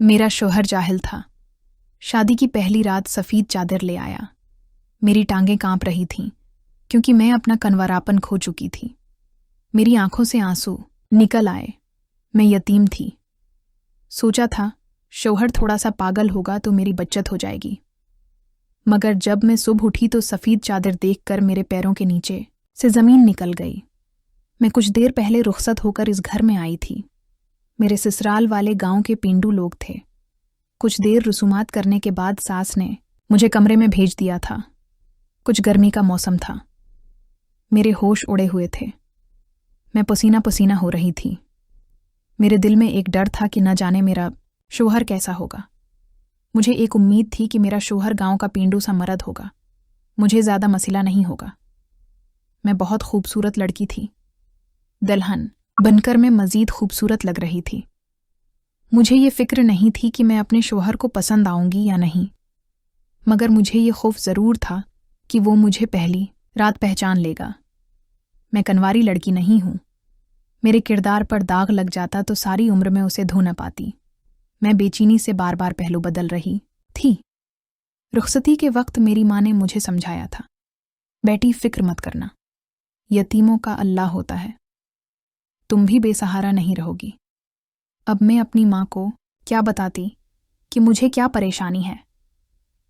मेरा शौहर जाहिल था। शादी की पहली रात सफ़ेद चादर ले आया। मेरी टांगें कांप रही थीं क्योंकि मैं अपना कन्वरापन खो चुकी थी। मेरी आंखों से आंसू निकल आए। मैं यतीम थी। सोचा था शौहर थोड़ा सा पागल होगा तो मेरी बचत हो जाएगी, मगर जब मैं सुबह उठी तो सफ़ेद चादर देखकर मेरे पैरों के नीचे से ज़मीन निकल गई। मैं कुछ देर पहले रुखसत होकर इस घर में आई थी। मेरे ससुराल वाले गांव के पिंडू लोग थे। कुछ देर रसूमात करने के बाद सास ने मुझे कमरे में भेज दिया था। कुछ गर्मी का मौसम था। मेरे होश उड़े हुए थे। मैं पसीना पसीना हो रही थी। मेरे दिल में एक डर था कि न जाने मेरा शौहर कैसा होगा। मुझे एक उम्मीद थी कि मेरा शौहर गांव का पिंडू सा मर्द होगा, मुझे ज़्यादा मसला नहीं होगा। मैं बहुत खूबसूरत लड़की थी। दुल्हन बनकर मैं मज़ीद खूबसूरत लग रही थी। मुझे ये फ़िक्र नहीं थी कि मैं अपने शौहर को पसंद आऊँगी या नहीं, मगर मुझे ये खौफ ज़रूर था कि वो मुझे पहली रात पहचान लेगा। मैं कनवारी लड़की नहीं हूँ। मेरे किरदार पर दाग लग जाता तो सारी उम्र में उसे धो न पाती। मैं बेचैनी से बार बार पहलू बदल रही थी। रुखसती के वक्त मेरी माँ ने मुझे समझाया था, बेटी फ़िक्र मत करना, यतीमों का अल्लाह होता है, तुम भी बेसहारा नहीं रहोगी। अब मैं अपनी माँ को क्या बताती कि मुझे क्या परेशानी है।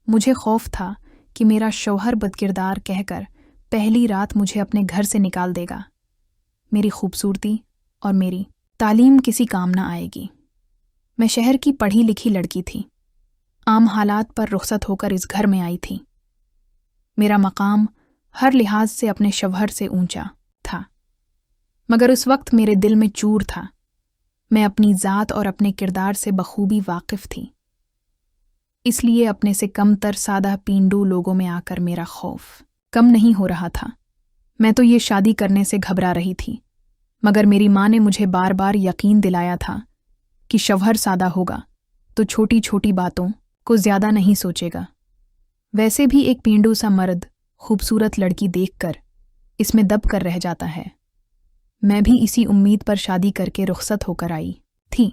मुझे खौफ था कि मेरा शौहर बदकिरदार कहकर पहली रात मुझे अपने घर से निकाल देगा। मेरी खूबसूरती और मेरी तालीम किसी काम न आएगी। मैं शहर की पढ़ी लिखी लड़की थी। आम हालात पर रुखसत होकर इस घर में आई थी। मेरा मकाम हर लिहाज से अपने शौहर से ऊंचा था, मगर उस वक्त मेरे दिल में चूर था। मैं अपनी ज़ात और अपने किरदार से बखूबी वाकिफ़ थी, इसलिए अपने से कमतर सादा पिंडू लोगों में आकर मेरा खौफ कम नहीं हो रहा था। मैं तो ये शादी करने से घबरा रही थी, मगर मेरी माँ ने मुझे बार बार यकीन दिलाया था कि शौहर सादा होगा तो छोटी छोटी बातों को ज़्यादा नहीं सोचेगा। वैसे भी एक पिंडू सा मर्द खूबसूरत लड़की देखकर इसमें दब कर रह जाता है। मैं भी इसी उम्मीद पर शादी करके रुखसत होकर आई थी,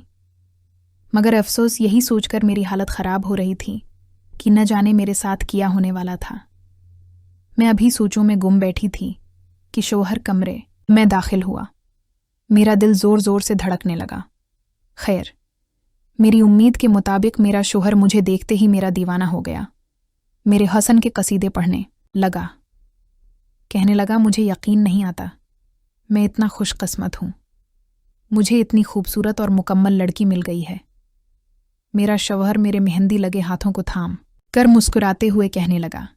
मगर अफसोस यही सोचकर मेरी हालत ख़राब हो रही थी कि न जाने मेरे साथ क्या होने वाला था। मैं अभी सोचों में गुम बैठी थी कि शौहर कमरे में दाखिल हुआ। मेरा दिल ज़ोर ज़ोर से धड़कने लगा। खैर, मेरी उम्मीद के मुताबिक मेरा शौहर मुझे देखते ही मेरा दीवाना हो गया। मेरे हसन के कसीदे पढ़ने लगा। कहने लगा, मुझे यकीन नहीं आता, मैं इतना खुशकिस्मत हूँ, मुझे इतनी खूबसूरत और मुकम्मल लड़की मिल गई है। मेरा शौहर मेरे मेहंदी लगे हाथों को थाम कर मुस्कुराते हुए कहने लगा,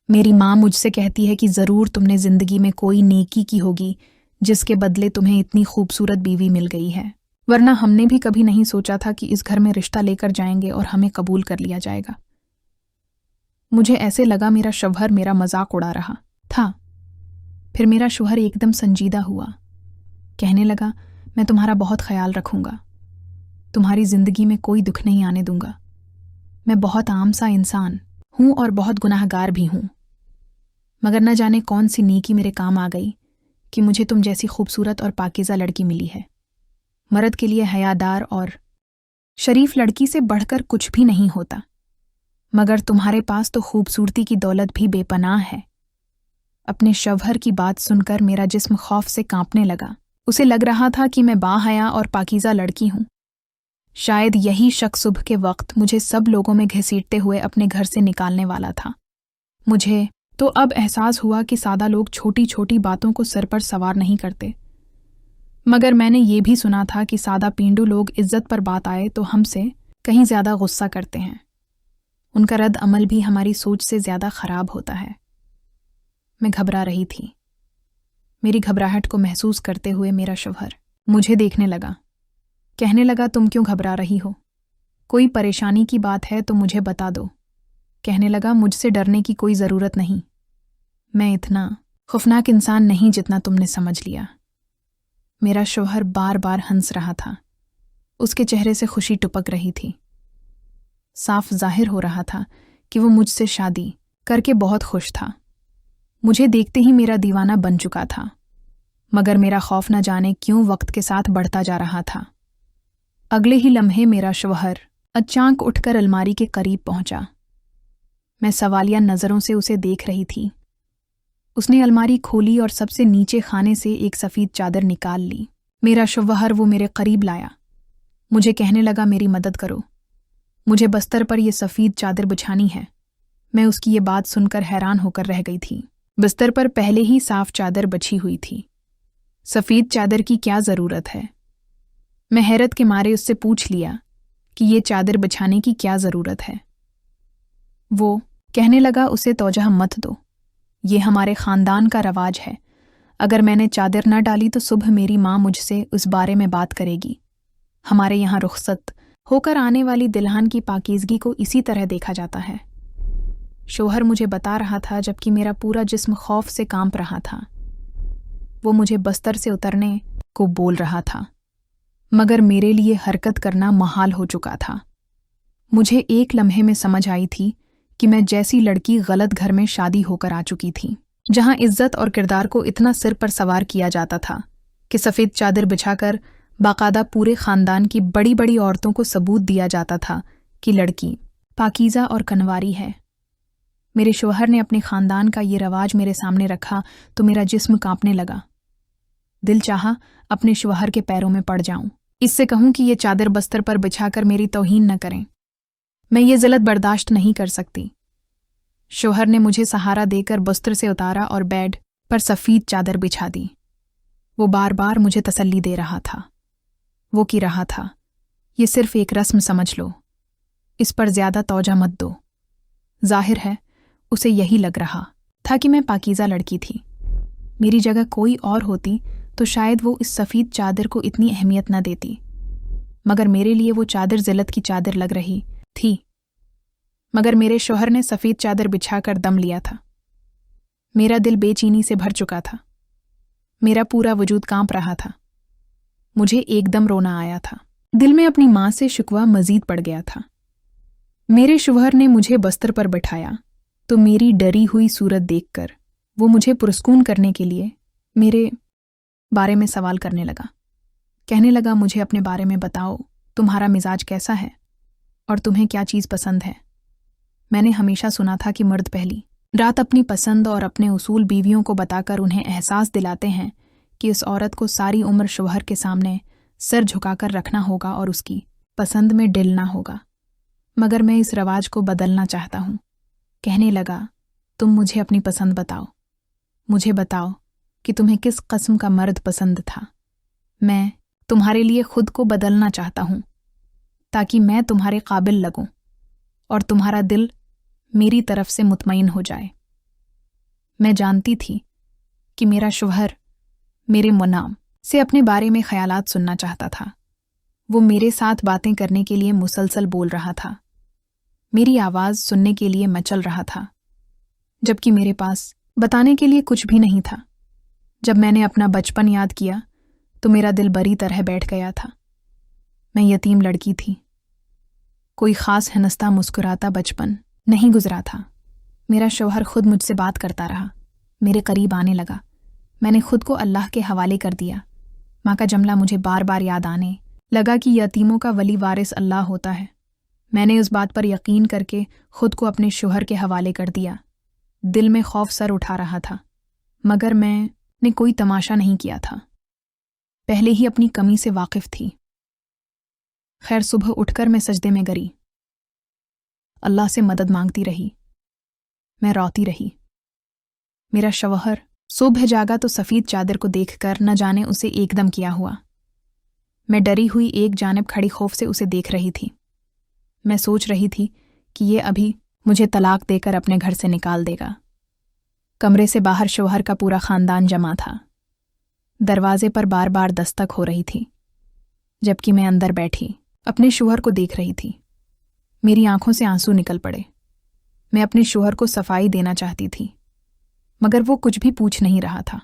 मेरी माँ मुझसे कहती है कि ज़रूर तुमने ज़िंदगी में कोई नेकी की होगी जिसके बदले तुम्हें इतनी खूबसूरत बीवी मिल गई है, वरना हमने भी कभी नहीं सोचा था कि इस घर में रिश्ता लेकर जाएंगे और हमें कबूल कर लिया जाएगा। मुझे ऐसे लगा मेरा शौहर मेरा मजाक उड़ा रहा था। फिर मेरा शौहर एकदम संजीदा हुआ। कहने लगा, मैं तुम्हारा बहुत ख्याल रखूंगा, तुम्हारी ज़िंदगी में कोई दुख नहीं आने दूंगा। मैं बहुत आम सा इंसान हूँ और बहुत गुनाहगार भी हूँ, मगर न जाने कौन सी नेकी मेरे काम आ गई कि मुझे तुम जैसी खूबसूरत और पाकीज़ा लड़की मिली है। मर्द के लिए हयादार और शरीफ लड़की से बढ़कर कुछ भी नहीं होता, मगर तुम्हारे पास तो खूबसूरती की दौलत भी बेपनाह है। अपने शौहर की बात सुनकर मेरा जिस्म खौफ से कांपने लगा। उसे लग रहा था कि मैं बाहया और पाकीज़ा लड़की हूँ। शायद यही शख्स सुबह के वक्त मुझे सब लोगों में घसीटते हुए अपने घर से निकालने वाला था। मुझे तो अब एहसास हुआ कि सादा लोग छोटी छोटी बातों को सर पर सवार नहीं करते, मगर मैंने ये भी सुना था कि सादा पिंडू लोग इज्जत पर बात आए तो हमसे कहीं ज़्यादा गुस्सा करते हैं। उनका रद्द अमल भी हमारी सोच से ज़्यादा ख़राब होता है। मैं घबरा रही थी। मेरी घबराहट को महसूस करते हुए मेरा शौहर मुझे देखने लगा। कहने लगा, तुम क्यों घबरा रही हो? कोई परेशानी की बात है तो मुझे बता दो। कहने लगा, मुझसे डरने की कोई ज़रूरत नहीं, मैं इतना खौफनाक इंसान नहीं जितना तुमने समझ लिया। मेरा शौहर बार बार हंस रहा था। उसके चेहरे से खुशी टपक रही थी। साफ जाहिर हो रहा था कि वो मुझसे शादी करके बहुत खुश था। मुझे देखते ही मेरा दीवाना बन चुका था, मगर मेरा खौफ न जाने क्यों वक्त के साथ बढ़ता जा रहा था। अगले ही लम्हे मेरा शौहर अचानक उठकर अलमारी के करीब पहुंचा। मैं सवालिया नज़रों से उसे देख रही थी। उसने अलमारी खोली और सबसे नीचे खाने से एक सफ़ेद चादर निकाल ली। मेरा शौहर वो मेरे करीब लाया। मुझे कहने लगा, मेरी मदद करो, मुझे बस्तर पर यह सफ़ेद चादर बिछानी है। मैं उसकी ये बात सुनकर हैरान होकर रह गई थी। बिस्तर पर पहले ही साफ चादर बिछी हुई थी। सफ़ेद चादर की क्या ज़रूरत है? मैं हैरत के मारे उससे पूछ लिया कि ये चादर बिछाने की क्या ज़रूरत है। वो कहने लगा, उसे तोजह मत दो, ये हमारे ख़ानदान का रवाज है। अगर मैंने चादर न डाली तो सुबह मेरी माँ मुझसे उस बारे में बात करेगी। हमारे यहाँ रुखसत होकर आने वाली दुल्हन की पाकीज़गी को इसी तरह देखा जाता है। शौहर मुझे बता रहा था जबकि मेरा पूरा जिस्म खौफ से कांप रहा था। वो मुझे बस्तर से उतरने को बोल रहा था, मगर मेरे लिए हरकत करना महाल हो चुका था। मुझे एक लम्हे में समझ आई थी कि मैं जैसी लड़की गलत घर में शादी होकर आ चुकी थी, जहां इज्जत और किरदार को इतना सिर पर सवार किया जाता था कि सफ़ेद चादर बिछाकर बाकायदा पूरे ख़ानदान की बड़ी बड़ी औरतों को सबूत दिया जाता था कि लड़की पाकीज़ा और कनवारी है। मेरे शौहर ने अपने ख़ानदान का ये रवाज मेरे सामने रखा तो मेरा जिस्म कांपने लगा। दिल चाहा अपने शौहर के पैरों में पड़ जाऊं, इससे कहूं कि ये चादर बस्तर पर बिछाकर मेरी तौहीन न करें। मैं ये ज़िल्लत बर्दाश्त नहीं कर सकती। शौहर ने मुझे सहारा देकर बस्तर से उतारा और बेड पर सफ़ेद चादर बिछा दी। वो बार बार मुझे तसल्ली दे रहा था। वो की रहा था, ये सिर्फ एक रस्म समझ लो, इस पर ज़्यादा तौजा मत दो। जाहिर है उसे यही लग रहा था कि मैं पाकीज़ा लड़की थी। मेरी जगह कोई और होती तो शायद वो इस सफ़ेद चादर को इतनी अहमियत न देती, मगर मेरे लिए वो चादर ज़िल्लत की चादर लग रही थी। मगर मेरे शौहर ने सफ़ेद चादर बिछाकर दम लिया था। मेरा दिल बेचैनी से भर चुका था। मेरा पूरा वजूद कांप रहा था। मुझे एकदम रोना आया था। दिल में अपनी माँ से शिकवा मजीद पड़ गया था। मेरे शौहर ने मुझे बस्तर पर बिठाया तो मेरी डरी हुई सूरत देखकर वो मुझे पुरस्कून करने के लिए मेरे बारे में सवाल करने लगा। कहने लगा, मुझे अपने बारे में बताओ, तुम्हारा मिजाज कैसा है और तुम्हें क्या चीज़ पसंद है। मैंने हमेशा सुना था कि मर्द पहली रात अपनी पसंद और अपने उसूल बीवियों को बताकर उन्हें एहसास दिलाते हैं कि इस औरत को सारी उम्र शौहर के सामने सर झुकाकर रखना होगा और उसकी पसंद में डिलना होगा। मगर मैं इस रवाज को बदलना चाहता हूँ। कहने लगा, तुम मुझे अपनी पसंद बताओ, मुझे बताओ कि तुम्हें किस किस्म का मर्द पसंद था। मैं तुम्हारे लिए खुद को बदलना चाहता हूँ ताकि मैं तुम्हारे काबिल लगूं और तुम्हारा दिल मेरी तरफ से मुतमईन हो जाए। मैं जानती थी कि मेरा शौहर मेरे मुनाम से अपने बारे में ख्यालात सुनना चाहता था। वो मेरे साथ बातें करने के लिए मुसलसल बोल रहा था। मेरी आवाज़ सुनने के लिए मचल रहा था, जबकि मेरे पास बताने के लिए कुछ भी नहीं था। जब मैंने अपना बचपन याद किया तो मेरा दिल बरी तरह बैठ गया था। मैं यतीम लड़की थी। कोई ख़ास हंसता मुस्कुराता बचपन नहीं गुजरा था। मेरा शौहर खुद मुझसे बात करता रहा, मेरे करीब आने लगा। मैंने खुद को अल्लाह के हवाले कर दिया। माँ का जमला मुझे बार बार याद आने लगा कि यतीमों का वली वारिस अल्लाह होता है। मैंने उस बात पर यकीन करके खुद को अपने शौहर के हवाले कर दिया। दिल में खौफ सर उठा रहा था, मगर मैंने कोई तमाशा नहीं किया था। पहले ही अपनी कमी से वाकिफ थी। खैर, सुबह उठकर मैं सजदे में गिरी, अल्लाह से मदद मांगती रही। मैं रोती रही। मेरा शौहर सुबह जागा तो सफ़ेद चादर को देखकर न जाने उसे एकदम किया हुआ। मैं डरी हुई एक जानिब खड़ी खौफ से उसे देख रही थी। मैं सोच रही थी कि ये अभी मुझे तलाक देकर अपने घर से निकाल देगा। कमरे से बाहर शौहर का पूरा ख़ानदान जमा था। दरवाजे पर बार बार दस्तक हो रही थी, जबकि मैं अंदर बैठी अपने शौहर को देख रही थी। मेरी आंखों से आंसू निकल पड़े। मैं अपने शौहर को सफाई देना चाहती थी, मगर वो कुछ भी पूछ नहीं रहा था।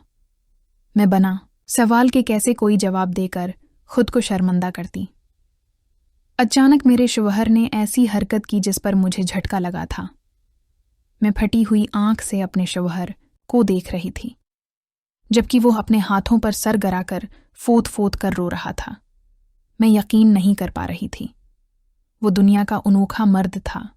मैं बना सवाल के कैसे कोई जवाब देकर खुद को शर्मिंदा करती। अचानक मेरे शौहर ने ऐसी हरकत की जिस पर मुझे झटका लगा था। मैं फटी हुई आंख से अपने शौहर को देख रही थी, जबकि वो अपने हाथों पर सर गराकर फोत फोत कर रो रहा था। मैं यकीन नहीं कर पा रही थी। वो दुनिया का अनोखा मर्द था